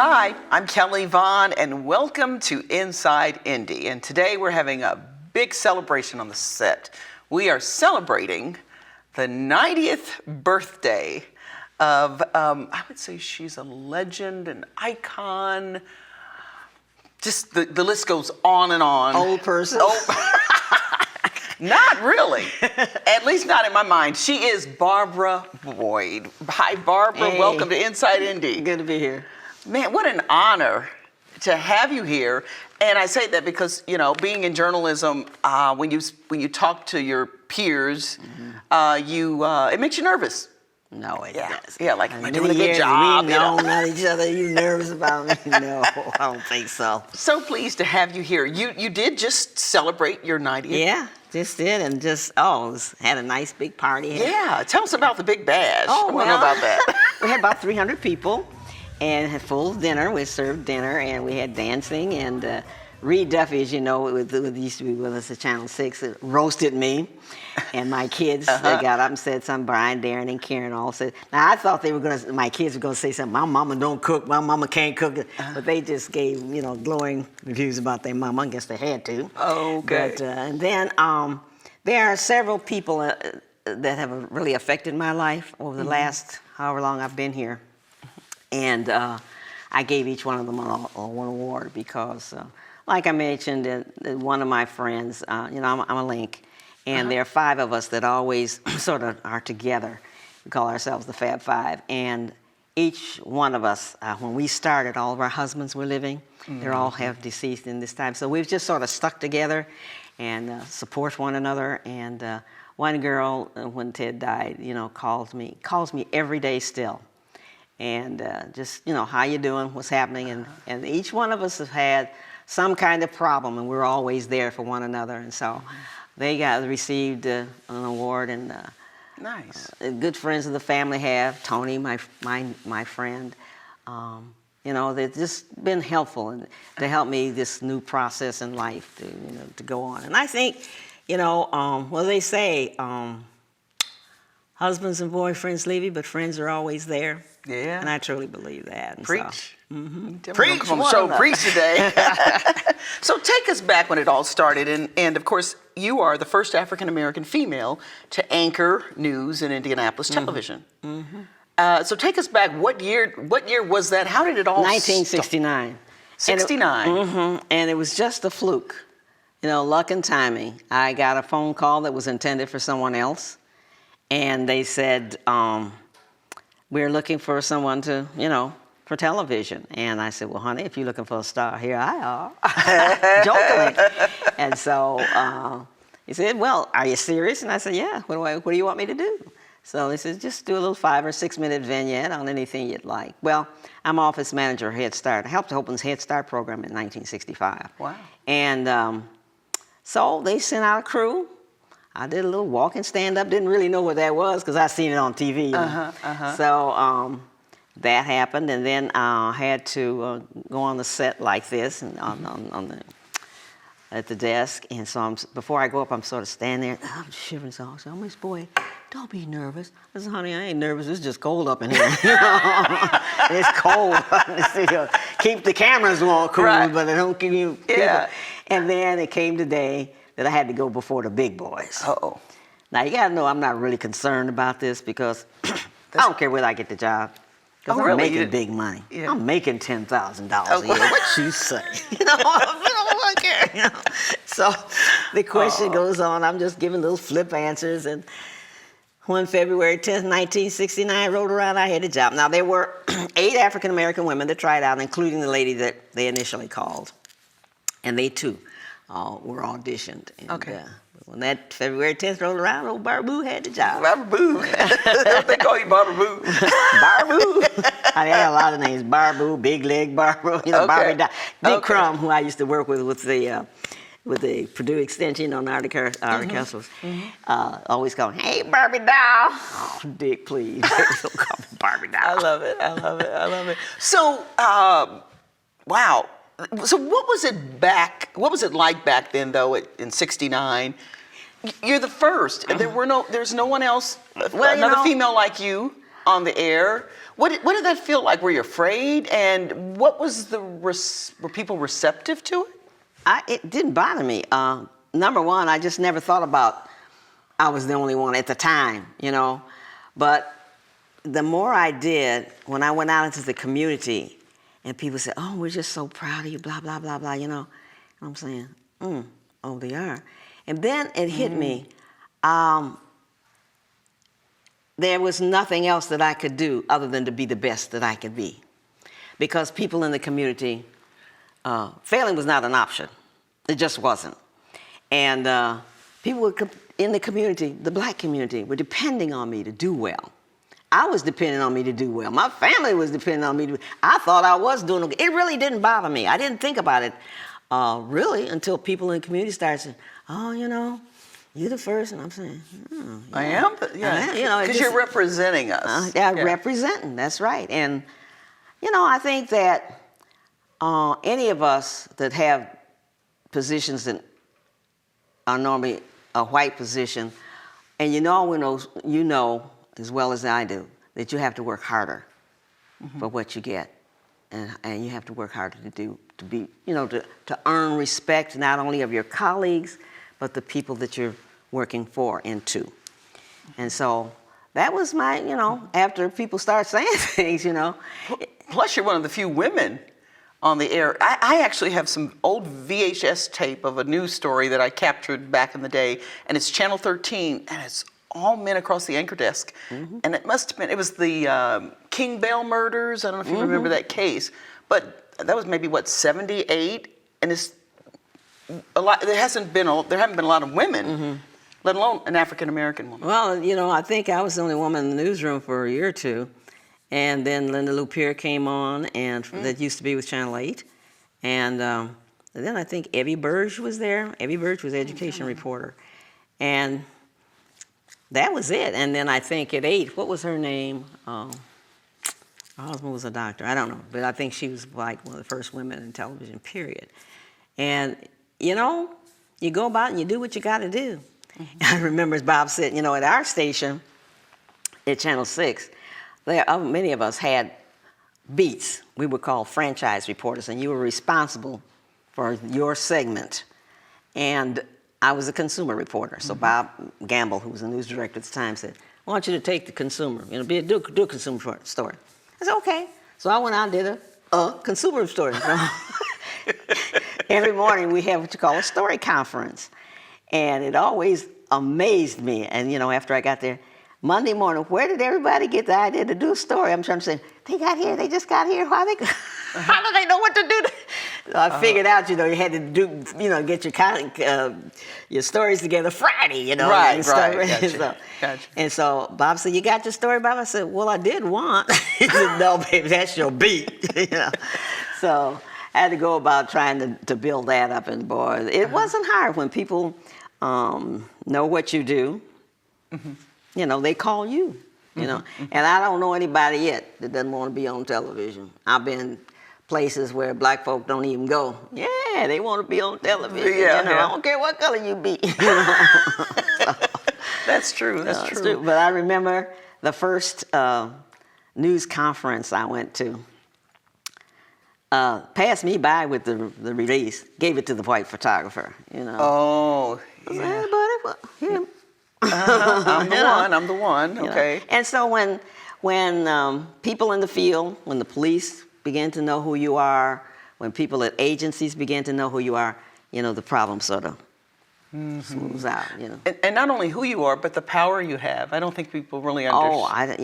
Hi, I'm Kelly Vaughn, and welcome to Inside Indy. And today we're having a big celebration on the set. We are celebrating the 90th birthday of, I would say she's a legend, an icon. Just the list goes on and on. Old person. Not really. At least not in my mind. She is Barbara Boyd. Hi, Barbara. Hey. Welcome to Inside Indy. Good to be here. Man, what an honor to have you here. And I say that because, you know, being in journalism, when you talk to your peers, it makes you nervous. No, it does. Yeah, like, am I doing a good job? We know not each other. You nervous about me? No, I don't think so. So pleased to have you here. You did just celebrate your 90th. Yeah, just did, and had a nice big party. Yeah, tell us about the big bash. Oh, I want to know about that. We had about 300 people, and had full dinner. We served dinner, and we had dancing, and Reed Duffy, as you know, used to be with us at Channel 6, roasted me. And my kids they got up and said something. Brian, Darren, and Karen all said. Now I thought my kids were gonna say something. My mama don't cook. My mama can't cook. But they just gave glowing reviews about their mama. I guess they had to. Okay. But and then there are several people that have really affected my life over the last however long I've been here, and I gave each one of them one award because, like I mentioned, one of my friends, I'm a link. And there are 5 of us that always sort of are together. We call ourselves the Fab Five. And each one of us, when we started, all of our husbands were living. They all have deceased in this time. So we've just sort of stuck together and support one another. And one girl, when Ted died, calls me every day still. And just, how you doing, what's happening? And each one of us have had some kind of problem, and we're always there for one another. And so they received an award, and nice. Good friends of the family have. Tony, my friend, they've just been helpful to help me this new process in life to go on. And I think, they say, husbands and boyfriends leave you, but friends are always there. Yeah. And I truly believe that. And Preach. So, Preach. Come on the show, preach today. So take us back when it all started. And of course, you are the first African-American female to anchor news in Indianapolis television. So take us back. What year was that? How did it all 1969. 69. And it was just a fluke. Luck and timing. I got a phone call that was intended for someone else. And they said, we're looking for someone to, for television. And I said, well, honey, if you're looking for a star, here I are, jokingly. And so he said, well, are you serious? And I said, yeah, what do you want me to do? So he said, just do a little 5 or 6 minute vignette on anything you'd like. Well, I'm office manager of Head Start. I helped open the Head Start program in 1965. Wow. And so they sent out a crew. I did a little walking stand-up. Didn't really know what that was because I seen it on TV. So that happened, and then I had to go on the set like this and at the desk. And so before I go up, I'm sort of standing there. I'm shivering. So I said, "Oh, Miss Boyd, don't be nervous." I said, "Honey, I ain't nervous. It's just cold up in here. It's cold. Keep the cameras all cool, right, but it don't keep you." Yeah. And then it came today that I had to go before the big boys. Uh-oh. Now, you got to know I'm not really concerned about this because I don't care whether I get the job. Because I'm making big money. Yeah. I'm making $10,000 a year. What you say? I don't care. So the question goes on. I'm just giving little flip answers. And when February 10th, 1969 rolled around, I had a job. Now, there were 8 African-American women that tried out, including the lady that they initially called. And they, too, were auditioned. And, okay. When that February 10th rolled around, old Barboo had the job. Barboo. They call you Barboo. Barboo. I had a lot of names. Barboo, Big Leg Barboo, okay. Barbie. Big Crumb, who I used to work with the Purdue Extension on Art Castles, always called, "Hey, Barbie doll." Oh, Dick, please. Don't call me Barbie doll. I love it. I love it. I love it. So, wow. So what was it like back then, though, in '69? You're the first. There's no one else, another female like you on the air. What did that feel like? Were you afraid? And what was were people receptive to it? It didn't bother me. Number one, I just never thought about I was the only one at the time, you know. But the more I did, when I went out into the community, and people said, "Oh, we're just so proud of you," blah blah blah blah, you know. And I'm saying, "Oh, they are." And then it hit me. There was nothing else that I could do other than to be the best that I could be, because people in the community, failing was not an option. It just wasn't. And people in the community, the black community, were depending on me to do well. I was depending on me to do well. My family was depending on me to. I thought I was doing okay. It really didn't bother me. I didn't think about it really until people in the community started saying, "Oh, you know, you're the first," and I'm saying, "Oh, yeah. I am, yeah, You know, because you're representing us. Yeah, representing. That's right." And you know, I think that any of us that have positions that are normally a white position, and you know as well as I do that you have to work harder for what you get, and you have to work harder to earn respect not only of your colleagues but the people that you're working for and to. And so that was my, after people start saying things, Plus, you're one of the few women on the air. I actually have some old VHS tape of a news story that I captured back in the day, and it's Channel 13, and it's all men across the anchor desk. And it must have been, it was the King Bell murders. I don't know if you remember that case, but that was maybe, 78? And it's a lot, there haven't been a lot of women, let alone an African-American woman. Well, I think I was the only woman in the newsroom for a year or two. And then Linda Lupier came on, and that used to be with Channel 8. And then I think Evie Burge was there. Evie Burge was education reporter. And that was it. And then I think at 8, what was her name? Her husband was a doctor. I don't know. But I think she was like one of the first women in television, period. And, you go about and you do what you got to do. I remember, as Bob said, at our station, at Channel 6, many of us had beats. We were called franchise reporters, and you were responsible for your segment. And I was a consumer reporter. So Bob Gamble, who was the news director at the time, said, "I want you to take the consumer, do a consumer story." I said, "Okay." So I went out and did a consumer story. Every morning we have what you call a story conference. And it always amazed me. And, after I got there, Monday morning, where did everybody get the idea to do a story? I'm trying to say, they just got here. How do they know what to do? So I figured out, you had to do, get your stories together Friday, Right. Gotcha. Gotcha. And so Bob said, "You got your story, Bob?" I said, "Well, I did want." He said, "No, baby, that's your beat." So I had to go about trying to build that up, and boy, it wasn't hard when people know what you do. They call you, And I don't know anybody yet that doesn't want to be on television. I've been places where black folk don't even go. Yeah, they want to be on television. Yeah. I don't care what color you be. That's true. That's true. But I remember the first news conference I went to. Passed me by with the release, gave it to the white photographer. Oh. I said, "Hey, buddy, here." I'm the one. Okay. And so when people in the field, when the police begin to know who you are, when people at agencies begin to know who you are, the problem sort of smooths out. And not only who you are, but the power you have. I don't think people really understand.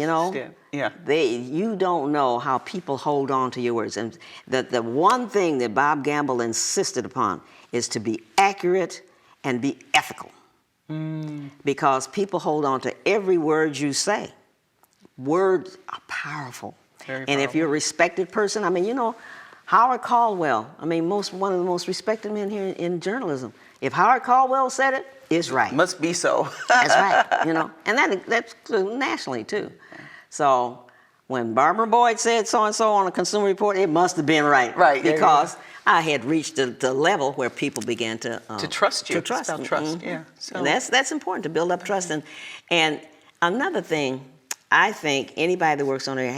Yeah. You don't know how people hold on to your words. And the one thing that Bob Gamble insisted upon is to be accurate and be ethical. Because people hold on to every word you say. Words are powerful. Very and if you're a respected person, Howard Caldwell, one of the most respected men here in journalism. If Howard Caldwell said it, it's right. Must be so. That's right, And that's nationally, too. So when Barbara Boyd said so-and-so on a Consumer Report, it must have been right. Right. Because I had reached the level where people began to trust you. To trust. Trust. Yeah. So and that's important, to build up trust. And another thing, I think anybody that works on there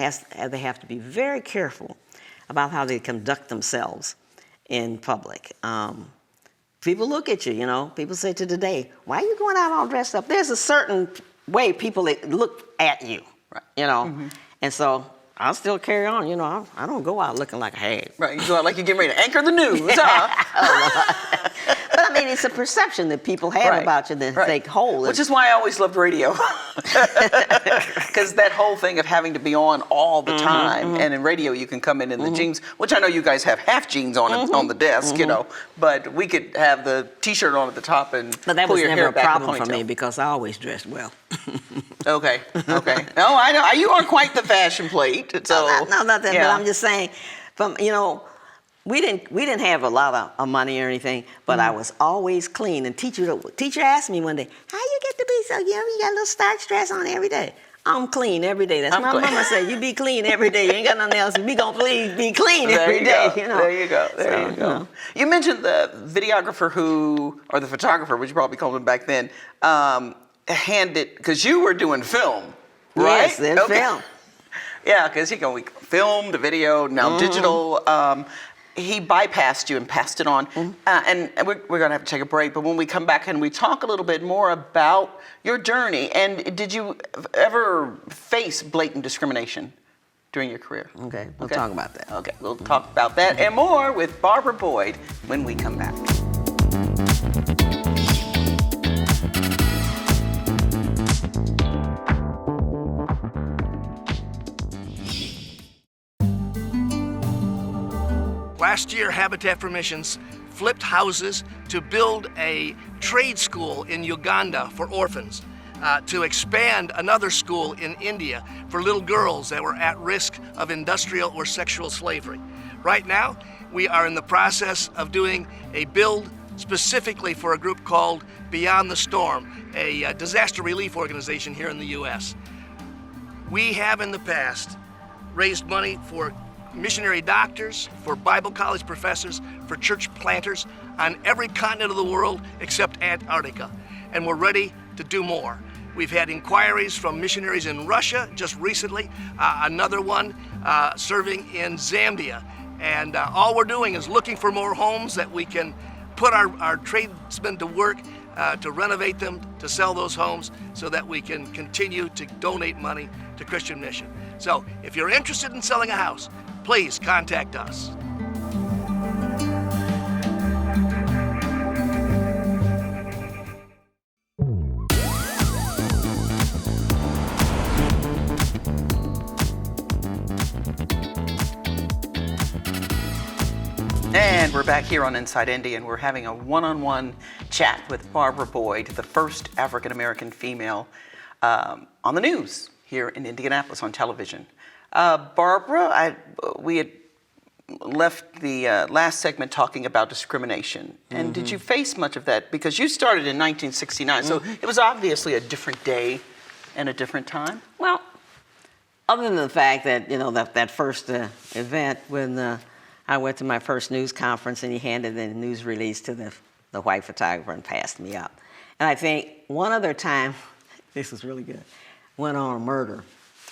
they have to be very careful about how they conduct themselves in public. People look at you, you know. People say to today, why are you going out all dressed up? There's a certain way people look at you, right. You know. And so I'll still carry on, you know. I don't go out looking like a hag. Right, you go out like you're getting ready to anchor the news, huh? But I mean, it's a perception that people have about you that they hold. Which is why I always loved radio. Because that whole thing of having to be on all the time, and in radio you can come in the jeans, which I know you guys have half jeans on the desk, you know, but we could have the T-shirt on at the top and But that pull was your never hair a back in a problem for me ponytail. because I always dressed well. Okay. No, I know you are quite the fashion plate. So No, not that. yeah. But I'm just saying, you know, we didn't have a lot of money or anything, but I was always clean. And teacher asked me one day, "How you get to be so? You got a little starch dress on every day." I'm clean every day. That's my mama said. You be clean every day. You ain't got nothing else. We gonna please be clean every day. You know. There you go. There you go. You know. You mentioned the videographer or the photographer, which you probably called him back then, handed, because you were doing film, right? Yes, then film. Yeah, because we filmed, the video, now digital. He bypassed you and passed it on. And we're going to have to take a break. But when we come back, can we talk a little bit more about your journey? And did you ever face blatant discrimination during your career? Okay, we'll talk about that. Okay, we'll talk about that and more with Barbara Boyd when we come back. Last year, Habitat for Missions flipped houses to build a trade school in Uganda for orphans, to expand another school in India for little girls that were at risk of industrial or sexual slavery. Right now, we are in the process of doing a build specifically for a group called Beyond the Storm, a disaster relief organization here in the U.S. We have in the past raised money for missionary doctors, for Bible college professors, for church planters on every continent of the world except Antarctica. And we're ready to do more. We've had inquiries from missionaries in Russia just recently, another one serving in Zambia. And all we're doing is looking for more homes that we can put our tradesmen to work to renovate them, to sell those homes so that we can continue to donate money to Christian Mission. So if you're interested in selling a house, please contact us. And we're back here on Inside Indy, and we're having a one-on-one chat with Barbara Boyd, the first African-American female on the news here in Indianapolis on television. Barbara, we had left the last segment talking about discrimination. And did you face much of that? Because you started in 1969, so it was obviously a different day and a different time. Well, other than the fact that, you know, that first event when I went to my first news conference and he handed the news release to the white photographer and passed me up. And I think one other time, this was really good, went on a murder.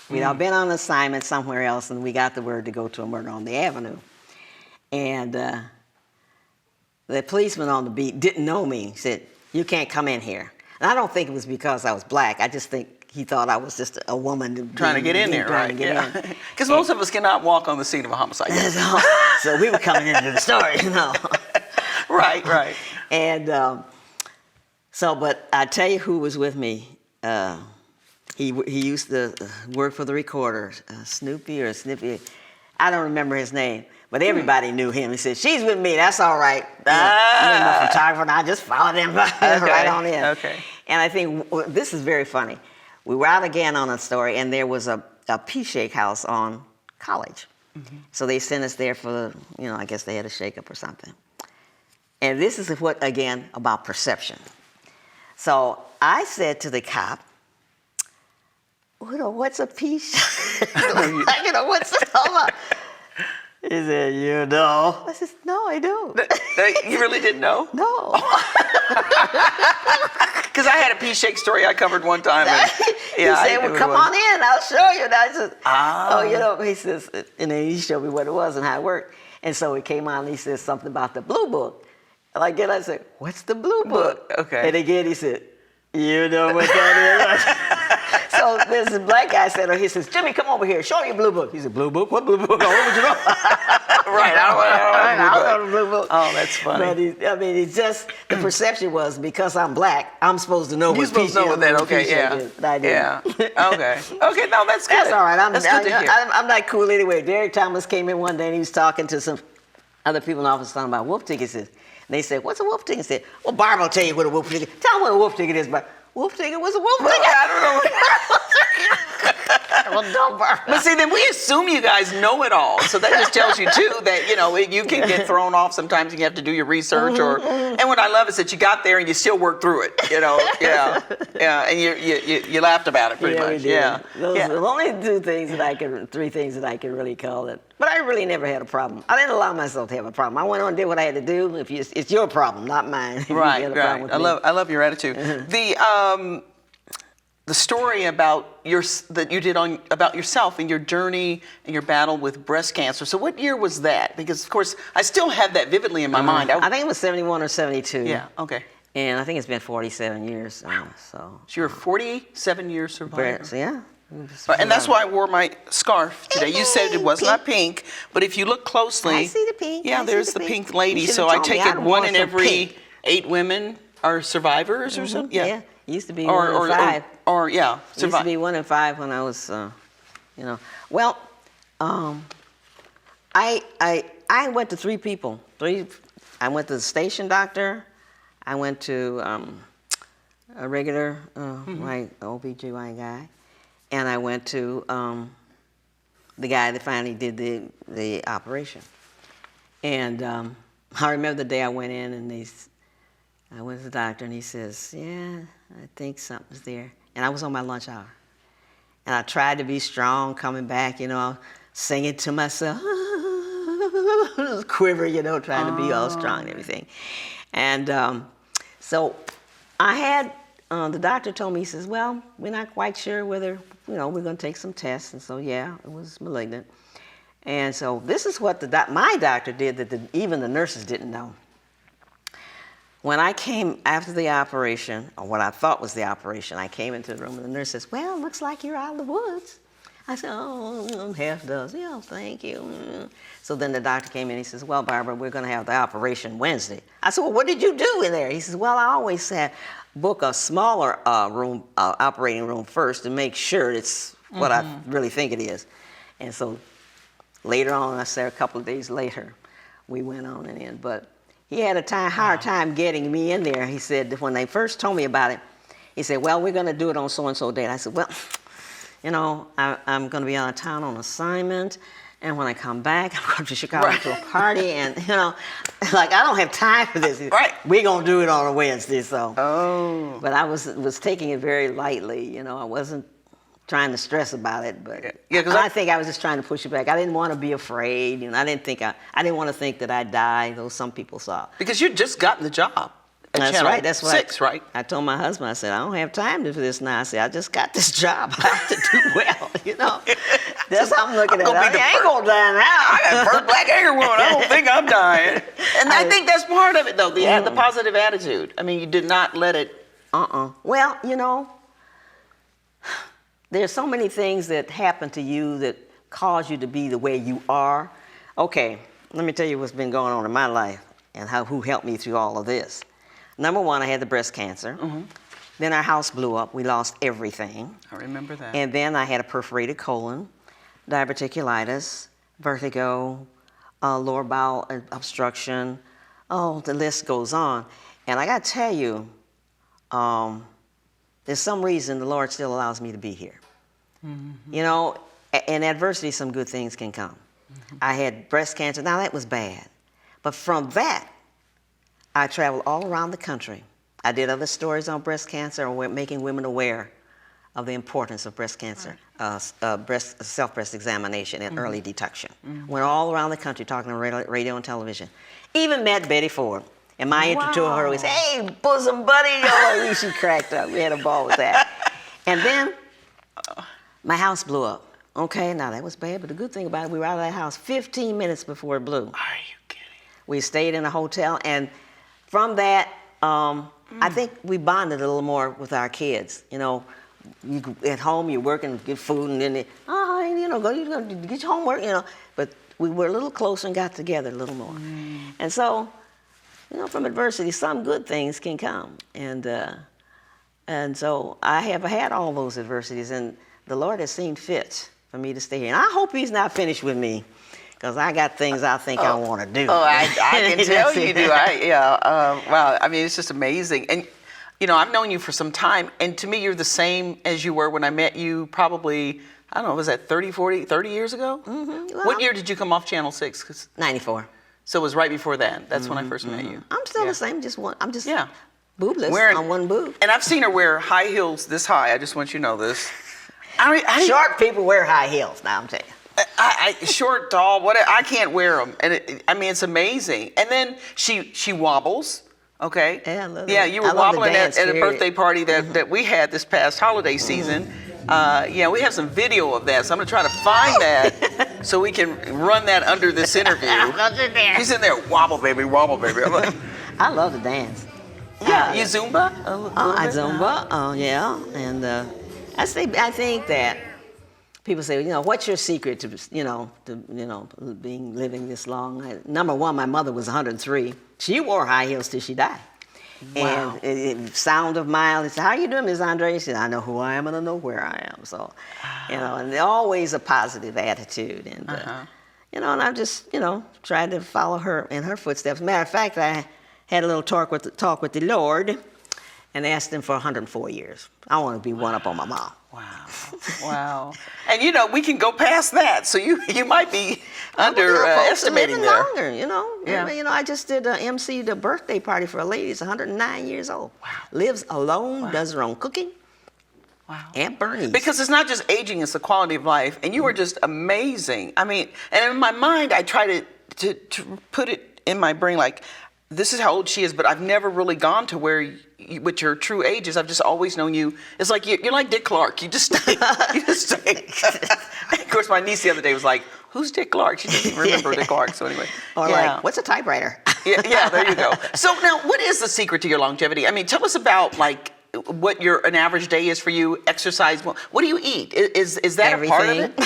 We'd all been on assignment somewhere else, and we got the word to go to a murder on the avenue. And the policeman on the beat didn't know me. He said, "You can't come in here." And I don't think it was because I was black. I just think he thought I was just a woman Trying to get in there, right? Because most of us cannot walk on the scene of a homicide. So we were coming into the story, you know. Right. And but I tell you who was with me. He used to work for the recorder, Snoopy or Snippy. I don't remember his name, but everybody knew him. He said, "She's with me, that's all right." I'm a photographer, and I just followed him right on in. Okay. And I think this is very funny. We were out again on a story, and there was a pea shake house on College. So they sent us there for, I guess they had a shake-up or something. And this is what, again, about perception. So I said to the cop, "What's a pea shake? What's it all about?" He said, "You know." I said, "No, I don't." You really didn't know? No. Because I had a pea shake story I covered one time. And, He said, well, come on in, I'll show you. And I said, Ah. oh, you know, he says, and then he showed me what it was and how it worked. And so he came on and he said something about the blue book. And again, I said, what's the blue book? Okay. And again, he said, you know what that is. So there's this black guy said, he says, Jimmy, come over here, show me your blue book. He said, blue book? What blue book? Oh, what would you know? Right, I don't know the blue book. Oh, that's funny. But it's just, the perception was, because I'm black, I'm supposed to know what You're supposed to know what that, okay, yeah. I didn't. Yeah, okay. Okay, no, that's good. That's all right. That's good to hear. I'm not cool anyway. Derek Thomas came in one day and he was talking to some other people in the office talking about wolf tickets. And they said, what's a wolf ticket? He said, well, Barbara will tell you what a wolf ticket is. Tell them what a wolf ticket is, but wolf ticket was a wolf ticket. I don't know. Well, don't Barbara. But see, then we assume you guys know it all. So that just tells you, too, that, you know, you can get thrown off sometimes. You have to do your research. And what I love is that you got there and you still worked through it, you know. Yeah, yeah. And you laughed about it pretty much. We did. Yeah. Those are the only three things that I can really call it. But I really never had a problem. I didn't allow myself to have a problem. I went on and did what I had to do. It's your problem, not mine. If you Right, had a problem right. with me. I love your attitude. The story about that you did about yourself and your journey and your battle with breast cancer. So what year was that? Because of course I still have that vividly in my mind. I think it was 71 or 72. Yeah. Okay. And I think it's been 47 years. So you're a 47-year survivor. Yeah. And that's why I wore my scarf today. You said it was not pink, but if you look closely, I see the pink. Yeah, there's the pink lady. So I take it 1 in every 8 women are survivors or something. Yeah. Used to be 1 in 5. Or yeah, Used to be 1 in 5 when I was, you know. Well, I went to 3 people. I went to the station doctor. I went to a regular, my OB/GYN guy, and I went to the guy that finally did the operation. And I remember the day I went in, and I went to the doctor, and he says, "Yeah, I think something's there." And I was on my lunch hour, and I tried to be strong, coming back, you know, singing to myself, quiver, you know, trying to be all strong and everything. And so I had, the doctor told me, he says, well, we're not quite sure whether, you know, we're going to take some tests. And so, yeah, it was malignant. And so this is what my doctor did that even the nurses didn't know. When I came after the operation, or what I thought was the operation, I came into the room and the nurse says, well, looks like you're out of the woods. I said, oh, I'm half dozen. Yeah, thank you. So then the doctor came in and he says, well, Barbara, we're going to have the operation Wednesday. I said, well, what did you do in there? He says, well, I always book a smaller operating room first to make sure it's what I really think it is. And so later on, I said a couple of days later, we went on and in. But he had a hard time getting me in there. He said, when they first told me about it, he said, well, we're going to do it on so-and-so date. I said, well, you know, I'm going to be out of town on assignment, and when I come back, I'm going to Chicago to a party, and, you know, like, I don't have time for this. Right. We're going to do it on a Wednesday, so. Oh. But I was taking it very lightly, you know. I wasn't trying to stress about it, but I think I was just trying to push it back. I didn't want to be afraid, you know. I didn't want to think that I'd die, though some people saw. Because you just gotten the job. That's right. That's what 6, right? I told my husband, I said, I don't have time for this now. I said, I just got this job. I have to do well, you know. That's how I'm looking at it. I ain't going to die now. I got first black anchor woman. I don't think I'm dying. And I think that's part of it, though, the positive attitude. I mean, you did not let it. Well, you know, there's so many things that happen to you that cause you to be the way you are. Okay, let me tell you what's been going on in my life and who helped me through all of this. Number 1, I had the breast cancer. Then our house blew up. We lost everything. I remember that. And then I had a perforated colon, diverticulitis, vertigo, lower bowel obstruction. Oh, the list goes on. And I got to tell you, there's some reason the Lord still allows me to be here. You know, in adversity, some good things can come. I had breast cancer. Now, that was bad. But from that, I traveled all around the country. I did other stories on breast cancer and making women aware of the importance of breast cancer, self-breast examination and early detection. Went all around the country talking on radio and television. Even met Betty Ford. And my intro to her was, "Hey, bosom buddy." Oh, she cracked up. We had a ball with that. And then my house blew up. Okay, now that was bad, but the good thing about it, we were out of that house 15 minutes before it blew. Are you kidding? We stayed in a hotel, and from that, I think we bonded a little more with our kids. You know, at home you're working, get food, and then go get your homework. You know, but we were a little closer and got together a little more. And so, you know, from adversity, some good things can come, and so I have had all those adversities, and the Lord has seen fit for me to stay here. And I hope He's not finished with me, because I got things I think I want to do. Oh, I can tell you do. Wow. I mean, it's just amazing. And, you know, I've known you for some time, and to me, you're the same as you were when I met you probably, I don't know, was that 30 years ago? Mm-hmm. Well, What year did you come off Channel 6? 'Cause 94. so it was right before that. That's when I first met you. I'm still the same, I'm just boobless on one boob. And I've seen her wear high heels this high. I just want you to know this. Short people wear high heels, now I'm telling you. Short, tall, whatever. I can't wear them, and it's amazing. And then she wobbles. Okay. Yeah, I love Yeah, that. you I were love the wobbling dance, at a period. birthday party that we had this past holiday season. Yeah, we have some video of that, so I'm gonna try to find that so we can run that under this interview. She's in there, wobble baby, wobble baby. I'm like, I love to dance. yeah, you Zumba? I Zumba, yeah, and I think that people say, you know, what's your secret to living this long? Number one, my mother was 103. She wore high heels till she died. Wow. And sound of mile. He said, "How you doing, Miss Andre?" She said, "I know who I am and I know where I am." So, you know, and always a positive attitude, and and I just tried to follow her in her footsteps. Matter of fact, I had a little talk with the Lord, and asked Him for 104 years. I want to be one up on my mom. Wow. And we can go past that. So you might be underestimating there. Longer, Yeah. I just did MC the birthday party for a lady. She's 109 years old. Wow. Lives alone, does her own cooking. Wow. Aunt Bernie's. Because it's not just aging, it's the quality of life. And you were just amazing. I mean, and in my mind, I try to put it in my brain like, this is how old she is, but I've never really gone to where what your true age is. I've just always known you. It's like you're like Dick Clark. You just stay. Of course, my niece the other day was like, "Who's Dick Clark?" She doesn't even remember Dick Clark. So anyway, or like, "What's a typewriter?" yeah, there you go. So now, what is the secret to your longevity? I mean, tell us about like what an average day is for you. Exercise. What do you eat? Is that Everything. a part of it?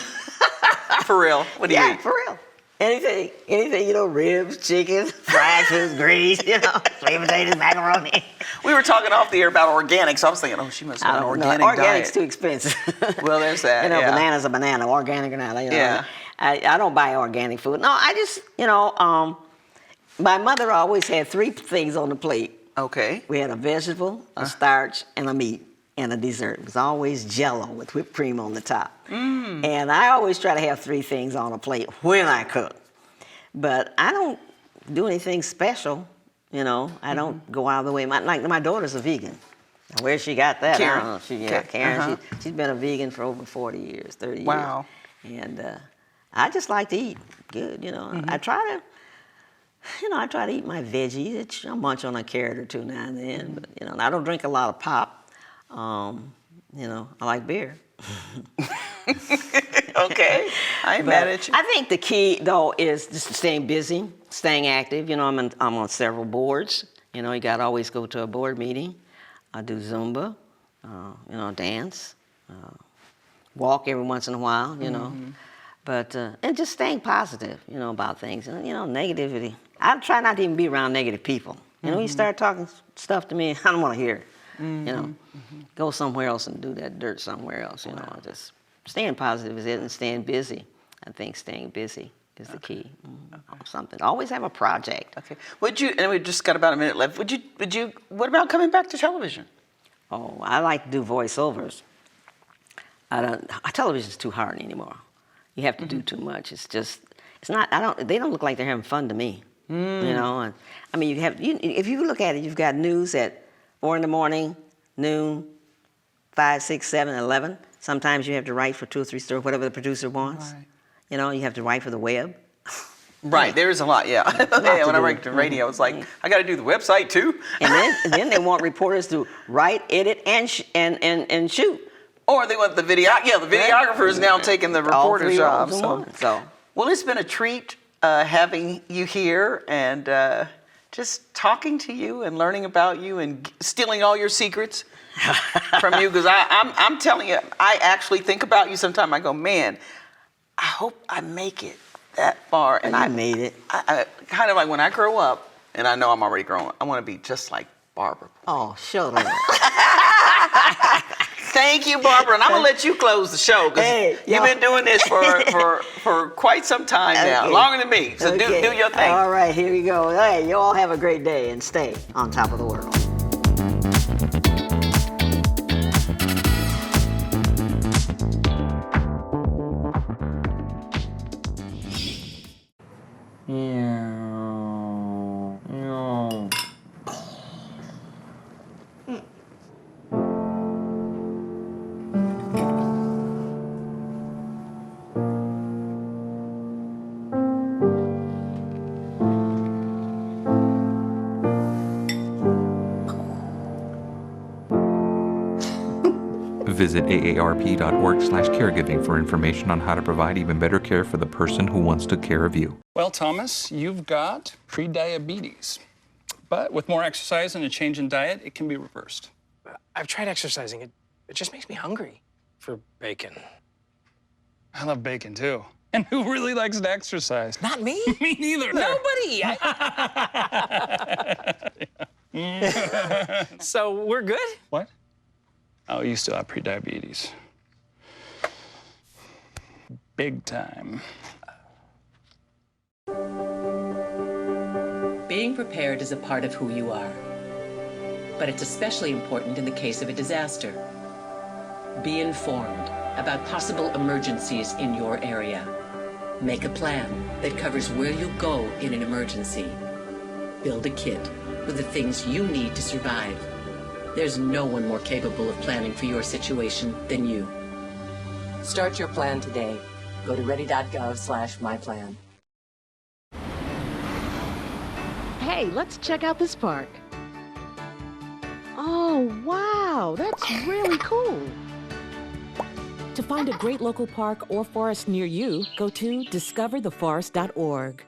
For real? What do you eat? Yeah, for real. Anything, ribs, chicken, fried foods, grease, sweet potatoes, macaroni. We were talking off the air about organic, so I was thinking, oh, she must have an organic diet. Organic's too expensive. Well, there's that. Banana's a banana, organic or not. Yeah. I don't buy organic food. No, I just, my mother always had 3 things on the plate. Okay. We had a vegetable, a starch, and a meat, and a dessert. It was always Jell-O with whipped cream on the top. And I always try to have 3 things on a plate when I cook. But I don't do anything special, I don't go out of the way. My daughter's a vegan. Now, where she got that, Karen. I don't know. Karen, she's been a vegan for over 40 years, 30 years. Wow. And I just like to eat good, I try to eat my veggies. I munch on a carrot or 2 now and then, but and I don't drink a lot of pop. I like beer. Okay, I ain't mad at you. I think the key though is just staying busy, staying active. I'm on several boards. You got to always go to a board meeting. I do Zumba, dance, walk every once in a while. But and just staying positive. About things. Negativity. I try not to even be around negative people. You start talking stuff to me, I don't want to hear it. Go somewhere else and do that dirt somewhere else. Just staying positive is it, and staying busy. I think staying busy is the key. Something. Always have a project. Okay. And we just got about a minute left. What about coming back to television? Oh, I like to do voiceovers. Television's too hard anymore. You have to do too much. They don't look like they're having fun to me. And I mean, if you look at it, you've got news at 4 in the morning, noon, 5, 6, 7, 11. Sometimes you have to write for 2 or 3 stories, whatever the producer wants. Right. You have to write for the web. Right, there is a lot, yeah. Yeah, when I worked in radio, it's like, I got to do the website too. And then they want reporters to write, edit, and shoot. Or they want the video. Yeah, the videographer is now taking the All reporter's three job. roles in one, so. Well, it's been a treat having you here and just talking to you and learning about you and stealing all your secrets from you. Because I'm telling you, I actually think about you sometimes. I go, man, I hope I make it that far. And I made it. I kind of like when I grow up, and I know I'm already growing, I want to be just like Barbara. Oh, shut up. Thank you, Barbara, and I'm gonna let you close the show because you've been doing this for quite some time now, longer than me. So do your thing. All right, here we go. Hey, you all have a great day and stay on top of the world. Visit aarp.org/caregiving for information on how to provide even better care for the person who wants to care of you. Well, Thomas, you've got prediabetes. But with more exercise and a change in diet, it can be reversed. I've tried exercising. It just makes me hungry for bacon. I love bacon, too. And who really likes to exercise? Not me. Me neither. Nobody. So we're good? What? Oh, you still have prediabetes. Big time. Being prepared is a part of who you are, but it's especially important in the case of a disaster. Be informed about possible emergencies in your area. Make a plan that covers where you'll go in an emergency. Build a kit with the things you need to survive. There's no one more capable of planning for your situation than you. Start your plan today. Go to ready.gov/myplan. Hey, let's check out this park. Oh, wow, that's really cool. To find a great local park or forest near you, go to discovertheforest.org.